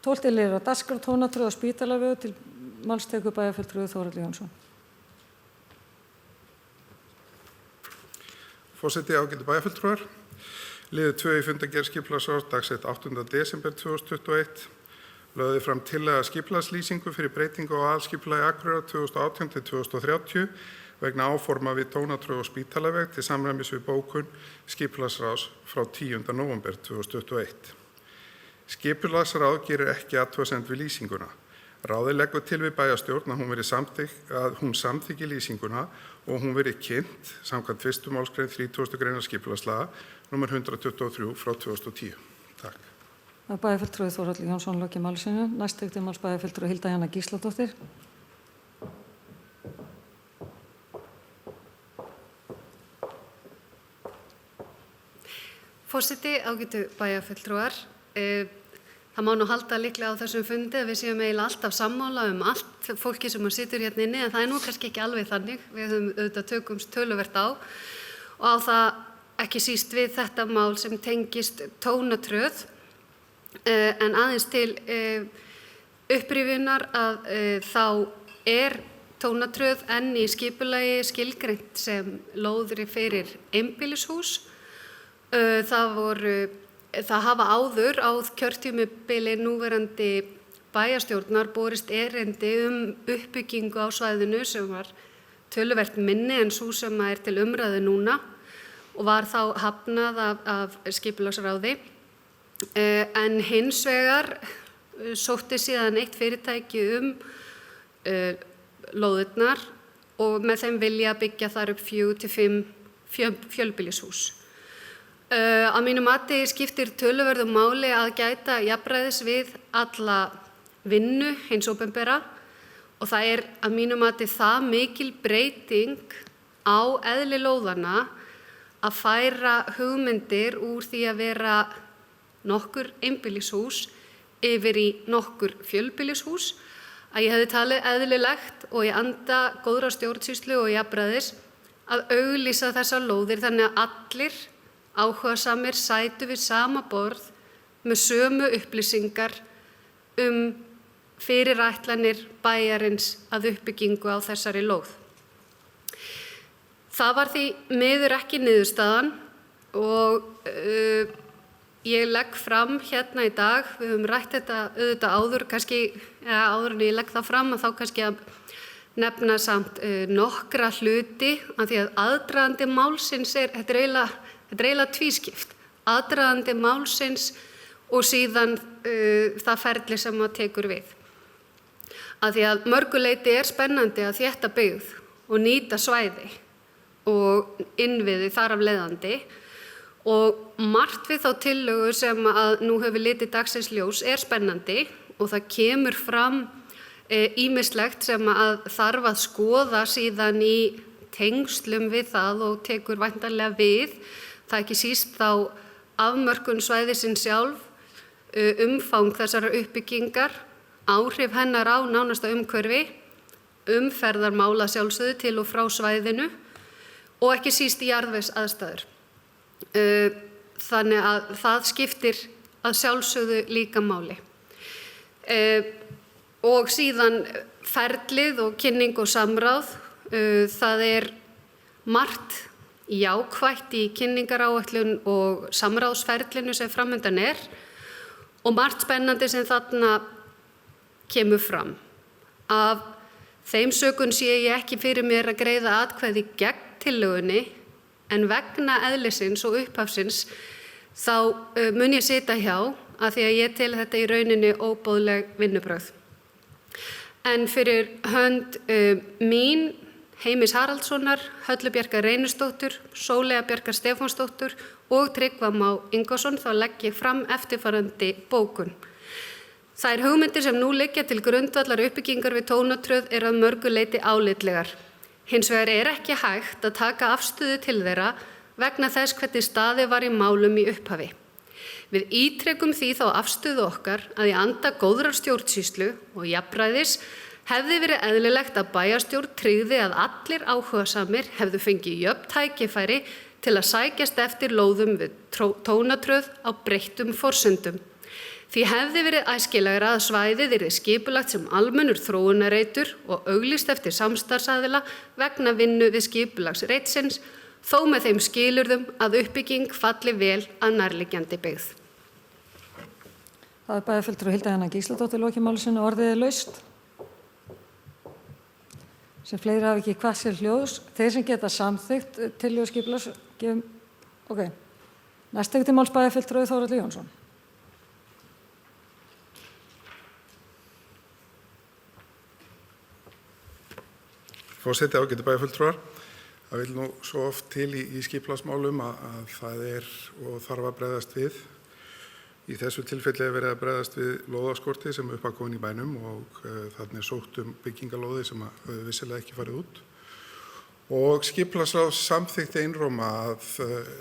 12. liður á dagskrá Tónatröð á Spítalavegi til máls tekur bæjarfulltrúi Þórhallur Jónsson. Forseti, ágætu bæjarfulltrúar. Liður 2 í fundargerð skipulagsráðs dagsett 8. desember 2021 lögði fram tillaga skipulagslýsingu fyrir breytingu á aðalskipulagi Akureyrar 2018 til 2030 vegna áforma við Tónatröð og Spítalaveg til samræmis við bókun skipulagsráðs frá 10. nóvember 2021. Skipulagsráð gerir ekki athugasemd við lýsinguna. Ráðið leggur til við bæjarstjórn að hún samþykki lýsinguna og hún verið kynnt samkvæmt 1. málsgrein 30. greinar skipulagslaga nr. 123 frá 2010. Takk. Bæjarfulltrúi Þórhallur Jónsson lokið máli sínu. Næst tekur til máls bæjarfulltrúi Hilda Jana Gísladóttir. Forseti, ágætu bæjarfulltrúar. Það má nú halda líklega á þessum fundi að við séum eiginlega alltaf sammála allt fólki sem situr hérna inni, en það nú kannski ekki alveg þannig. Við höfum auðvitað tökumst töluvert á og á það ekki síst við þetta mál sem tengist Tónatröð, en aðeins til upprifjunar að þá Tónatröð enn í skipulagi skilgreint sem lóðri fyrir einbýlishús. Það hafa áður á kjörtímabili núverandi bæjarstjórnar borist erindi uppbyggingu á svæðinu sem var töluvert minni en sú sem til umræðu núna og var þá hafnað af skipulagsráði. En hins vegar sótti síðan eitt fyrirtæki lóðirnar og með þeim vilja byggja þar upp 4 til 5 fjölbýlishús. Að mínu mati skiptir töluverðu máli að gæta jafnræðis við alla vinnu hins opinbera og það að mínu mati það mikil breyting á eðli lóðanna að færa hugmyndir úr því að vera nokkur einbýlishús yfir í nokkur fjölbýlishús að ég hefði talið eðlilegt og í anda góðra stjórnsýslu og jafnræðis að auglýsa þessar lóðir þannig að allir áhugasamir sætu við sama borð með sömu upplýsingar fyrirætlanir bæjarins að uppbyggingu á þessari lóð. Það var því miður ekki niðurstaðan og ég legg fram hérna í dag, við höfum rætt þetta auðvitað áður, áður en ég legg það fram að þá kannski að nefna samt nokkra hluti af því að aðdragandi málsins þetta er eiginlega tvískipt. Aðdragandi málsins og síðan það ferli sem maður tekur við. Af því að mörgu leyti spennandi að þétta byggð og nýta svæði og innviði þar af leiðandi og margt við þá tillögu sem að nú hefur litið dagsins ljós spennandi og það kemur fram ýmislegt sem að þarf að skoða síðan í tengslum við það og tekur væntanlega við. Það ekki síst þá afmörkun svæðisins sjálf, umfang þessara uppbyggingar, áhrif hennar á nánasta umhverfi, umferðarmála sjálfsögðu til og frá svæðinu og ekki síst í jarðvegsaðstæður. Þannig að það skiptir að sjálfsögðu líka máli. Og síðan ferlið og kynning og samráð, það margt jákvætt í kynningaráætlun og samráðsferlinu sem framundan og margt spennandi sem þarna kemur fram. Af þeim sökum sé ég ekki fyrir mér að greiða atkvæði gegn tillögunni en vegna eðlisins og upphafsins þá mun ég sitja hjá af því að ég tel þetta í rauninni óboðleg vinnubrögð. En fyrir hönd mín, Heimis Haraldssonar, Höllu Bjarkar Reynisdóttur, Sóleyjar Bjarkar Stefánsdóttur og Tryggva Má Ingvason þá legg ég fram eftirfarandi bókun. Þær hugmyndir sem nú liggja til grundvallar uppbyggingar við Tónatröð að mörgu leyti álitlegar. Hins vegar ekki hægt að taka afstöðu til þeirra vegna þess hvernig staðið var í málum í upphafi. Við ítrekum því þá afstöðu okkar að í anda góðrar stjórnsýslu og jafnræðis hefði verið eðlilegt að bæjarstjórn tryggði að allir áhugasamir hefðu fengið jöfn tækifæri til að sækjast eftir lóðum við Tónatröð á breyttum forsendum. Því hefði verið æskilegra að svæðið yrði skipulagt sem almennur þróunarreitur og auglýst eftir samstarfsaðila vegna vinnu við skipulagsreitsins, þó með þeim skilyrðum að uppbygging falli vel að nærliggjandi byggð. Það bæjarfulltrúi Hilda Jana Gísladóttir lokið máli sínu, orðið laust. Sem fleiri hafi ekki hvað sér hljóðs. Þeir sem geta samþykkt tillögu skipulags gefum. Ok. Næst tekur til máls bæjarfulltrúi Þórhallur Jónsson. Forseti, ágætu bæjarfulltrúar. Það vil nú svo oft til í skipulagsmálum að það og þarf að bregðast við. Í þessu tilfelli er verið að bregðast við lóðaskorti sem er uppákomin í bænum og þarna er sótt byggingalóði sem hefur vissilega ekki farið út. Og skipulagsráð samþykkti einróma að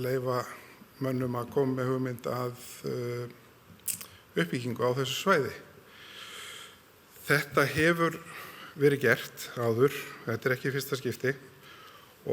leyfa mönnum að koma með hugmynd að uppbyggingu á þessu svæði. Þetta hefur verið gert áður, þetta er ekki í fyrsta skipti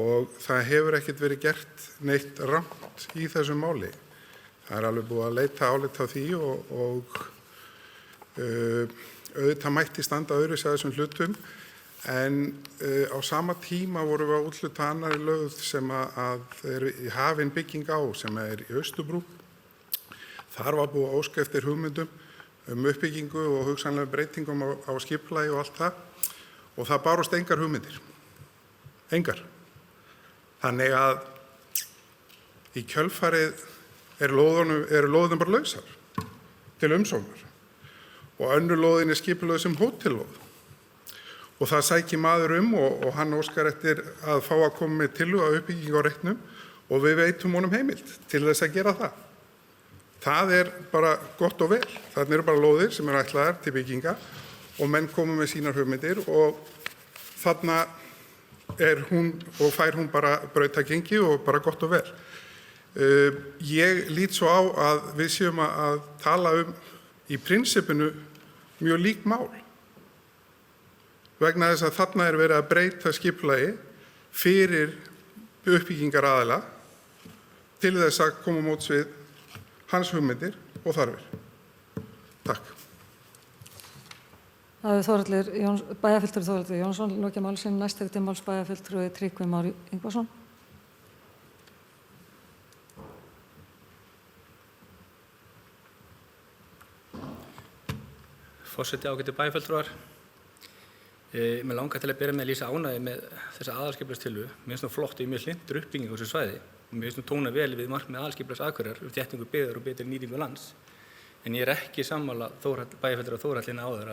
og það hefur ekkert verið gert neitt rangt í þessu máli. Það er alveg búið að leita álita á því og auðvitað mætti standa öðruvísi að þessum hlutum en á sama tíma vorum við að úthluta annarri lögð sem að er hafin bygging á sem er í Austurbrú. Þar var búið að óska eftir hugmyndum uppbyggingu og hugsanlega breytingum á skipulagi og allt það og það bárust engar hugmyndir. Engar. Þannig að í kjölfarið eru lóðin bara lausar til umsóknar og önnur lóðin er skipulögð sem hótellóð. Og það sækir maður og hann óskar eftir að fá að koma með tillögu að uppbyggingu á reitnum og við veitum honum heimild til þess að gera það. Það er bara gott og vel. Þarna eru bara lóðir sem eru ætlaðar til bygginga og menn koma með sínar hugmyndir og þarna er hún og fær hún bara brautagengi og bara gott og vel. Ég lít svo á að við séum að tala í prinsipinu mjög lík mál. Vegna þess að þarna er verið að breyta skipulagi fyrir uppbyggingaraðila til þess að koma móts við hans hugmyndir og þarfir. Takk. Það hefur bæjarfulltrúi Þórhallur Jónsson lokið máli sínu. Næst tekur til máls bæjarfulltrúi Tryggvi Már Ingvarsson. Forseti, ágætu bæjarfulltrúar. Mér langar til að byrja með að lýsa ánægju með þessa aðalskipulagstillögu. Mér finnst nú flott og ég mjög hlynntur uppbyggingu á þessu svæði. Mér finnst nú tóna vel við markmið aðalskipulags Akureyrar þéttingu byggðar og betri nýtingu lands. En ég er ekki sammála bæjarfulltrúa Þórhallina áður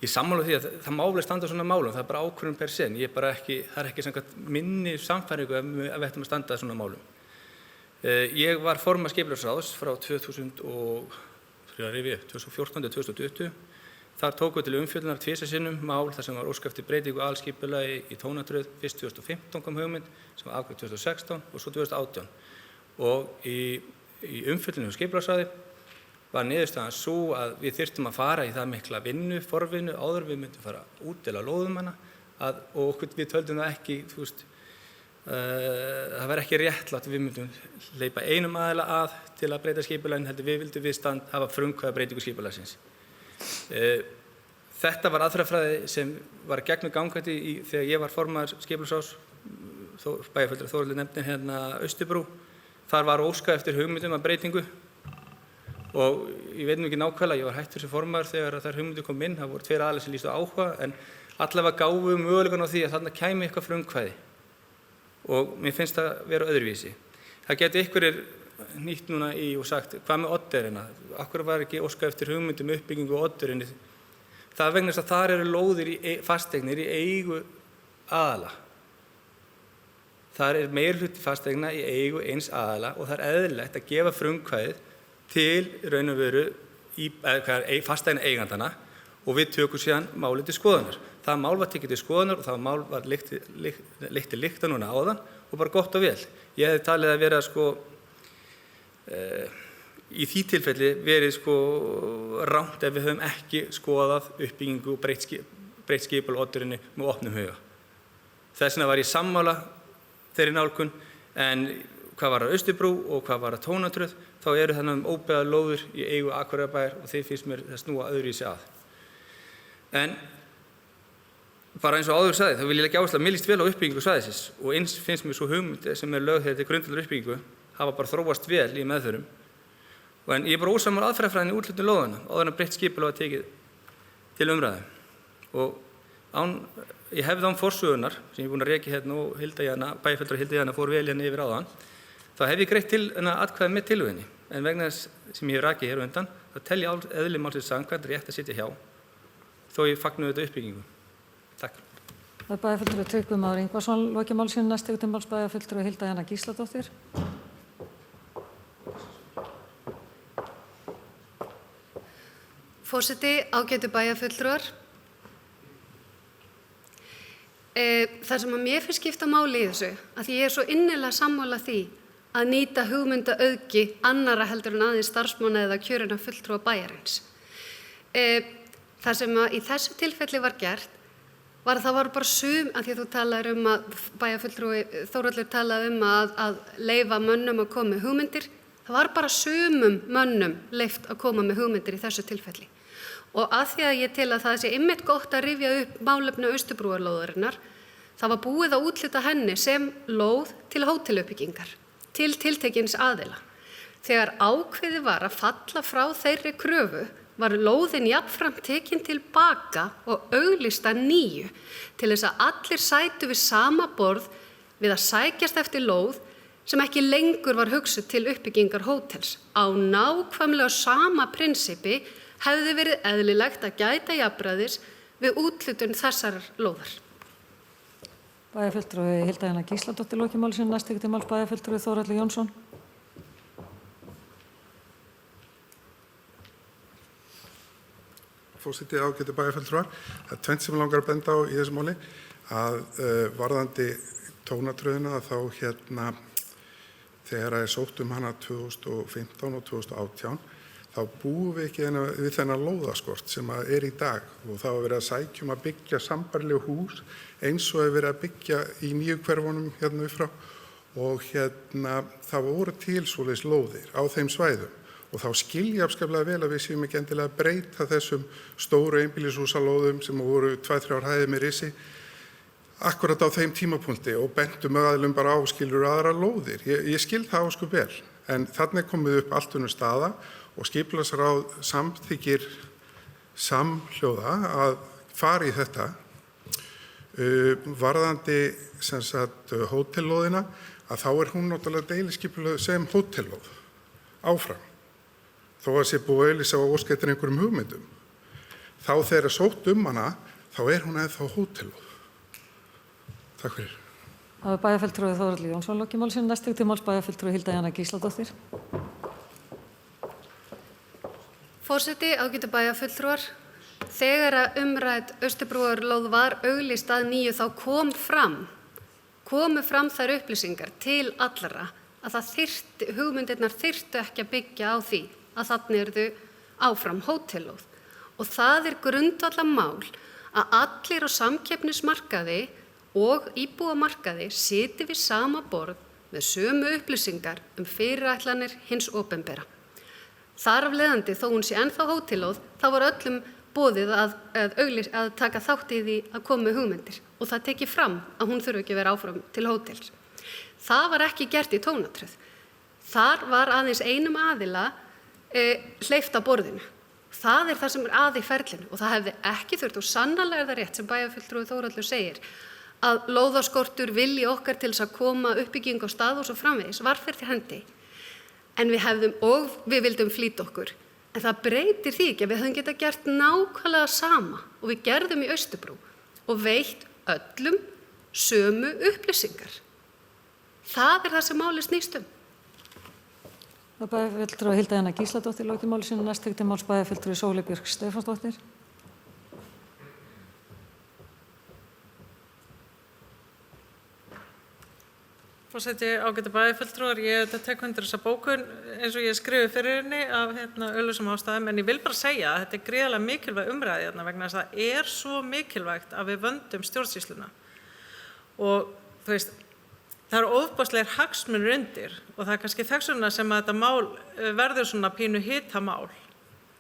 ég sammála því að það máli standa svona málum, það er bara ákvörðun per se. Það er ekki samkvæmt minni samfæringu ef við ættum að standa svona málum. Ég var formaður skipulagsráðs frá 2014 til 2020. Þar tókum við til umfjöllunar tvisvar sinnum mál þar sem var óskað eftir breytingu aðalskipulagi í Tónatröð. Fyrst 2015 kom hugmynd sem var afgreidd 2016 og svo 2018. Og í umfjöllunum hjá skipulagsráði var niðurstaðan sú að við þyrftum að fara í það mikla forvinnu áður við myndum fara að útdeila lóðum hana og við töldum það ekki, það var ekki réttlátt við myndum hleypa einum aðila að til að breyta skipulaginu, heldur við vildum hafa frumkvæða breytingu skipulagsins. Þetta var aðferðafræði sem var gegnum gangandi þegar ég var formaður skipulagsráðs, bæjarfulltrúi Þórhallur nefndi hérna Austurbrú. Þar var óskað eftir hugmyndum að breytingu og ég veit nú ekki nákvæmlega, ég var hættur sem formaður þegar þær hugmyndir kom inn, það voru tveir aðilar sem lýstu áhuga en allavega gáfu möguleikann á því að þarna kæmi eitthvað frumkvæði og mér finnst það vera öðruvísi. Það geti einhverjir nýtt núna og sagt, hvað með Oddeyrina? Akkur var ekki óskað eftir hugmyndum uppbyggingu á Oddeyrinni? Það er vegna þess að þar eru lóðir fasteignir í eigu aðala. Það er meirihluti fasteigna í eigu eins aðala og það er eðlilegt að gefa frumkvæðið til raun og veru fasteigna eigandana og við tökum síðan málið til skoðunar. Það mál var tekið til skoðunar og það mál var leitt til lykta núna áðan og bara gott og vel. Ég hefði talið að vera í því tilfelli verið rangt ef við höfum ekki skoðað uppbyggingu og breytt skipul á Oddeyrinni með opnum huga. Þess vegna var ég sammála þeirri nálgun en hvað var að Austurbrú og hvað var að Tónatröð, þá eru þennan óbyggðar lóðir í eigu Akureyrarbæjar og þeir finnst mér það snúa öðruvísi að. En bara eins og áður sagði, þá vil ég leggja áherslu að mér líst vel á uppbyggingu svæðisins og eins finnst mér svo hugmynd sem lögð til grundvallar uppbyggingu hafa bara þróast vel í meðförum. En ég er bara ósammála aðferðafræðinni í úthlutun lóðanna áður en breytt skipulag var tekið til umræðu. Og ég hefði án forsögunar sem ég er búinn að rekja hérna og bæjarfulltrúi Hilda Jana fór vel hérna yfir áðan, þá hef ég greitt til atkvæði með tillögunni. En vegna þess sem ég hef rakið hér á undan, þá tel ég eðli málsins samkvæmt rétt að sitja hjá, þó ég fagna auðvitað uppbyggingu. Takk. Það er bæjarfulltrúi Tryggvi Már Ingvarsson lokið máli sínu. Næst tekur til máls bæjarfulltrúi Hilda Jana Gísladóttir. Forseti, ágætu bæjarfulltrúar. Það sem að mér finnst skipta máli í þessu, að því ég er svo innilega sammála því að nýta hugmyndaauðgi annarra heldur en aðeins starfsmanna eða kjörinna fulltrúa bæjarins. Það sem að í þessu tilfelli var gert var að það var bara að því að þú talaðir að bæjarfulltrúi Þórhallur talaði að leyfa mönnum að koma með hugmyndir, það var bara sumum mönnum leyft að koma með hugmyndir í þessu tilfelli. Og að því að ég tel að það sé einmitt gott að rifja upp málefni Austurbrúarlóðarinnar, það var búið að úthluta henni sem lóð til hóteluppbyggingar, til tiltekins aðila. Þegar ákveðið var að falla frá þeirri kröfu, var lóðin jafnframt tekin tilbaka og auglýst að nýju til þess að allir sætu við sama borð við að sækjast eftir lóð sem ekki lengur var hugsuð til uppbyggingar hótels. Á nákvæmlega sama prinsippi hefði verið eðlilegt að gæta jafnræðis við úthlutun þessarar lóðar. Bæjarfulltrúi Hilda Jana Gísladóttir lokið máli sínu. Næst tekur til máls bæjarfulltrúi Þórhallur Jónsson. Forseti, ágætu bæjarfulltrúar. Það er tvennt sem langar að benda á í þessu máli, að varðandi tónatröðina þá þegar það er sótt hana 2015 og 2018, þá búum við ekki við þennan lóðaskort sem er í dag og þá er verið að sækja að byggja sambærileg hús eins og er verið að byggja í nýju hverfunum hérna upp frá og það voru til svoleiðis lóðir á þeim svæðum og þá skilja afskaplega vel að við séum ekki endilega að breyta þessum stóru einbýlishúsalóðum sem voru 2-3 hæðir með risi akkurat á þeim tímapunkti og bentum aðilum bara á skilur aðra lóðir. Ég skil það ósköp vel, en þarna er komið upp allt önnur staða og skipulagsráð samþykkir samhljóða að fara í þetta. Varðandi hótellóðina, að þá er hún náttúrulega deiliskipulögð sem hótellóð áfram. Þó að sé búið að auglýsa og óska eftir einhverjum hugmyndum. Þá þegar sótt hana, þá er hún ennþá hótellóð. Takk fyrir. Það er bæjarfulltrúi Þórhallur Jónsson lokið máli sínu. Næst tekur til máls bæjarfulltrúi Hilda Jana Gísladóttir. Forseti, ágætu bæjarfulltrúar. Þegar að umrædd Austurbrúarlóð var auglýst að nýju þá komu fram þær upplýsingar til allra að hugmyndirnar þyrftu ekki að byggja á því að þarna yrðu áfram hótellóð. Og það er grundvallarmál að allir á samkeppnismarkaði og íbúamarkaði sitji við sama borð með sömu upplýsingar fyrirætlanir hins opinbera. Þar af leiðandi, þó hún sé ennþá hótellóð, þá var öllum boðið að taka þátt í því að koma með hugmyndir og það tekið fram að hún þurfi ekki að vera áfram til hótels. Það var ekki gert í tónatröð. Þar var aðeins einum aðila hleypt á borðinu. Það er það sem er að í ferlinu og það hefði ekki þurft og sannarlega er það rétt sem bæjarfulltrúi Þórhallur segir að lóðaskortur vilji okkar til þess að koma uppbygging á stað og svo framvegis var fyrir hendi. En við vildum flýta okkur. En það breytir því ekki að við höfum getað gert nákvæmlega sama og við gerðum í Austurbrú og veitt öllum sömu upplýsingar. Það er það sem málið snýst um. Það er bæjarfulltrúi Hilda Jana Gísladóttir lokið máli sínu. Næst tekur til máls bæjarfulltrúi Sóley Björk Stefánsdóttir. Forseti, ágætu bæjarfulltrúar, ég tek undir þessa bókun eins og ég skrifi fyrir henni af augljósum ástæðum, en ég vil bara segja að þetta er gríðarlega mikilvæg umræða vegna þess að það er svo mikilvægt að við vöndum stjórnsýsluna. Og þú veist, það eru ofboðslegir hagsmunir undir og það er kannski þess vegna sem að þetta mál verður svona pínu hitamál.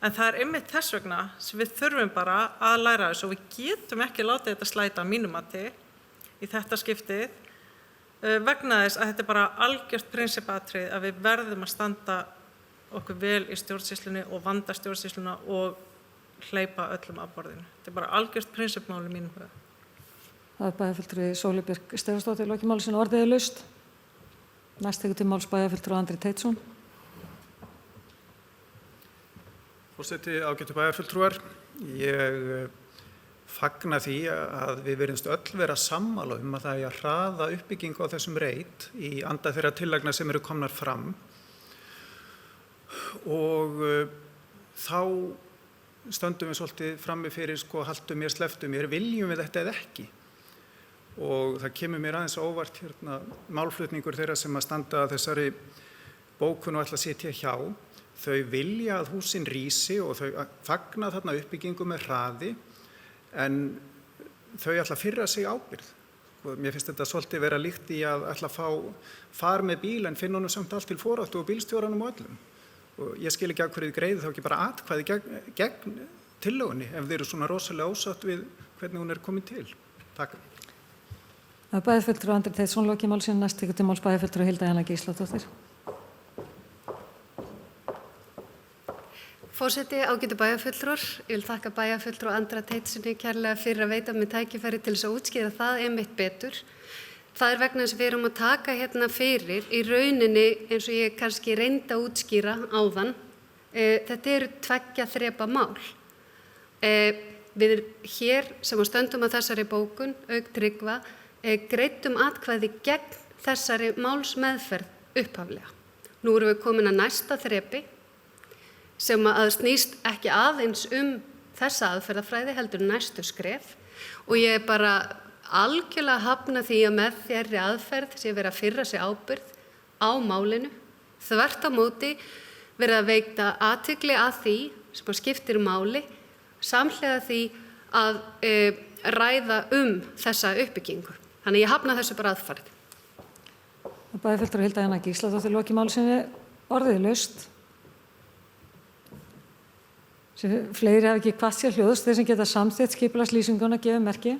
En það er einmitt þess vegna sem við þurfum bara að læra þessu og við getum ekki látið þetta slæta að mínum mati í þetta skiptið vegna þess að þetta er bara algjört prinsipatrið að við verðum að standa okkur vel í stjórnsýslunni og vanda stjórnsýsluna og hleypa öllum að borðinu. Þetta er bara algjört prinsipmál í mínum huga. Það er bæjarfulltrúi Sóley Björk Stefánsdóttir, loki máli sínu, orðið er laust. Næst tekur til máls bæjarfulltrúi Andri Teitsson. Forseti, ágætu bæjarfulltrúar, ég fagna því að við verðumst öll vera sammála að það er að hraða uppbyggingu á þessum reit í anda þeirra tillagna sem eru komnar fram og þá stöndum við svolítið frammi fyrir haltu mér, sleftu mér, viljum við þetta eða ekki? Og það kemur mér aðeins á óvart málflutningur þeirra sem að standa að þessari bókun og ætla að sitja hjá. Þau vilja að húsin rísi og þau fagna þarna uppbyggingu með hraði en þau ætla að firra sig ábyrgð. Mér finnst þetta svolítið vera líkt í að ætla að far með bíl en finna honum samt allt til foráttu og bílstjóranum og öllum. Og ég skil ekki af hverju þið greiðið þá ekki bara atkvæði gegn tillögunni ef þið eru svona rosalega ósátt við hvernig hún er komin til. Takk. Það er bæjarfulltrúi Andri Teitsson, loki máli sínu, næst tekur til máls bæjarfulltrúi Hilda Jana Gísladóttir. Forseti, ágætu bæjarfulltrúar, ég vil þakka bæjarfulltrúa Andra Teitssoni kærlega fyrir að veita mig tækifæri til þess að útskýra það einmitt betur. Það er vegna þess að við erum að taka hérna fyrir í rauninni eins og ég kannski reyndi að útskýra áðan. Þetta eru 2 þrepa mál. Við hér sem stöndum að þessari bókun, auk Tryggva, greiddum atkvæði gegn þessari málsmeðferð upphaflega. Nú erum við komin að næsta þrepi sem að snýst ekki aðeins þessa aðferðafræði heldur næstu skref og ég er bara algjörlega hafna því að með þeirri aðferð sé verið að firra sig ábyrgð á málinu, þvert á móti verið að veita athygli að því sem skiptir máli, samhliða því að ræða þessa uppbyggingu. Þannig ég hafna þessu bara aðferð. Bæjarfulltrúi Hilda Jana Gísladóttir, loki máli sínu, orðið er laust. Fleiri hafa ekki hvatt sér hljóðs, þeir sem geta samþykkt skipulagslýsinguna gefa merki.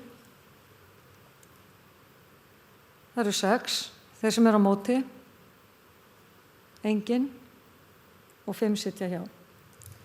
Það eru 6, þeir sem eru á móti, enginn og 5 sitja hjá.